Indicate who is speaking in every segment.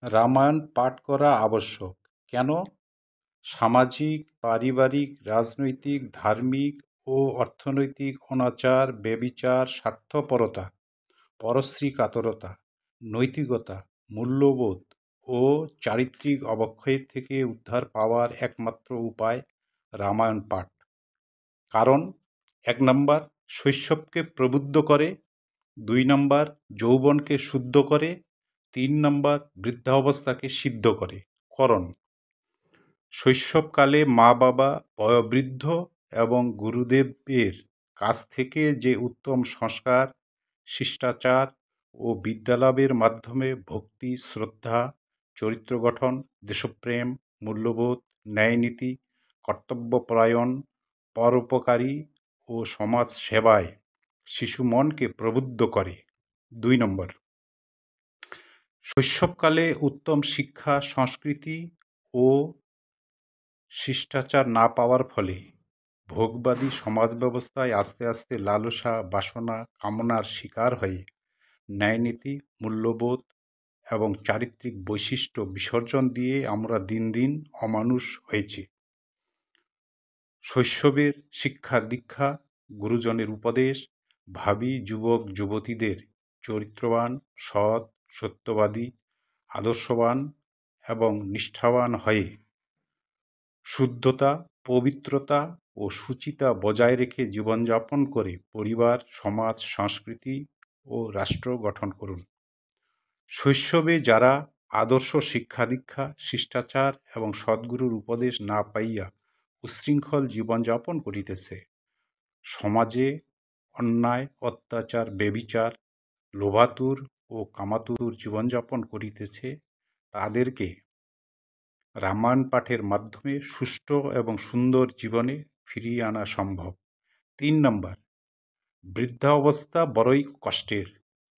Speaker 1: রামায়ণ পাঠ করা আবশ্যক। কেন? সামাজিক, পারিবারিক, রাজনৈতিক, ধার্মিক ও অর্থনৈতিক অনাচার, ব্যভিচার, স্বার্থপরতা, পরশ্রী কাতরতা, নৈতিকতা, মূল্যবোধ ও চারিত্রিক অবক্ষয়ের থেকে উদ্ধার পাওয়ার একমাত্র উপায় রামায়ণ পাঠ। কারণ ১ নাম্বার শৈশবকে প্রবুদ্ধ করে, ২ নাম্বার যৌবনকে শুদ্ধ করে, ৩ নাম্বার বৃদ্ধাবস্থাকে সিদ্ধ করে। করণ: শৈশবকালে মা-বাবা, বয়োবৃদ্ধ এবং গুরুদেবের কাছ থেকে যে উত্তম সংস্কার, শিষ্টাচার ও বিদ্যালাভের মাধ্যমে ভক্তি, শ্রদ্ধা, চরিত্র গঠন, দেশপ্রেম, মূল্যবোধ, ন্যায়নীতি, কর্তব্যপরায়ণ, পরোপকারী ও সমাজ সেবায় শিশু মনকে প্রবুদ্ধ করে। ২ নম্বর শৈশবকালে উত্তম শিক্ষা, সংস্কৃতি ও শিষ্টাচার না পাওয়ার ফলে ভোগবাদী সমাজ ব্যবস্থায় আস্তে আস্তে লালসা, বাসনা, কামনার শিকার হয়ে ন্যায়নীতি, মূল্যবোধ এবং চারিত্রিক বৈশিষ্ট্য বিসর্জন দিয়ে আমরা দিন দিন অমানুষ হয়েছি। শৈশবের শিক্ষা দীক্ষা, গুরুজনের উপদেশ ভাবী যুবক যুবতীদের চরিত্রবান, সৎ, সত্যবাদী, আদর্শবান এবং নিষ্ঠাবান হয়ে শুদ্ধতা, পবিত্রতা ও শুচিতা বজায় রেখে জীবনযাপন করে পরিবার, সমাজ, সংস্কৃতি ও রাষ্ট্র গঠন করুন। শৈশবে যারা আদর্শ শিক্ষাদীক্ষা, শিষ্টাচার এবং সদ্গুরুর উপদেশ না পাইয়া উচ্ছৃঙ্খল জীবনযাপন করিতেছে, সমাজে অন্যায়, অত্যাচার, ব্যভিচার, লোভাতুর ও কামাতুর জীবনযাপন করিতেছে, তাদেরকে রামায়ণ পাঠের মাধ্যমে সুষ্ঠু এবং সুন্দর জীবনে ফিরিয়ে আনা সম্ভব। ৩ নম্বর বৃদ্ধাবস্থা বড়ই কষ্টের।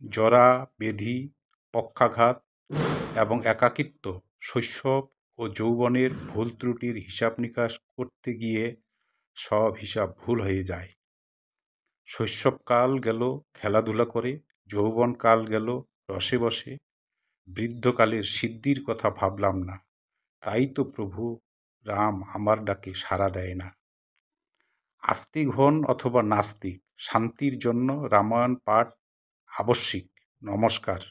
Speaker 1: জরা, ব্যাধি, পক্ষাঘাত এবং একাকিত্ব, শৈশব ও যৌবনের ভুল ত্রুটির হিসাব নিকাশ করতে গিয়ে সব হিসাব ভুল হয়ে যায়। শৈশবকাল গেল খেলাধুলা করে, যৌবনকাল গেল রসে বসে, বৃদ্ধকালের সিদ্ধির কথা ভাবলাম না, তাই তো প্রভু রাম আমার ডাকে সাড়া দেয় না। আস্তিক হন অথবা নাস্তিক, শান্তির জন্য রামায়ণ পাঠ আবশ্যিক। নমস্কার।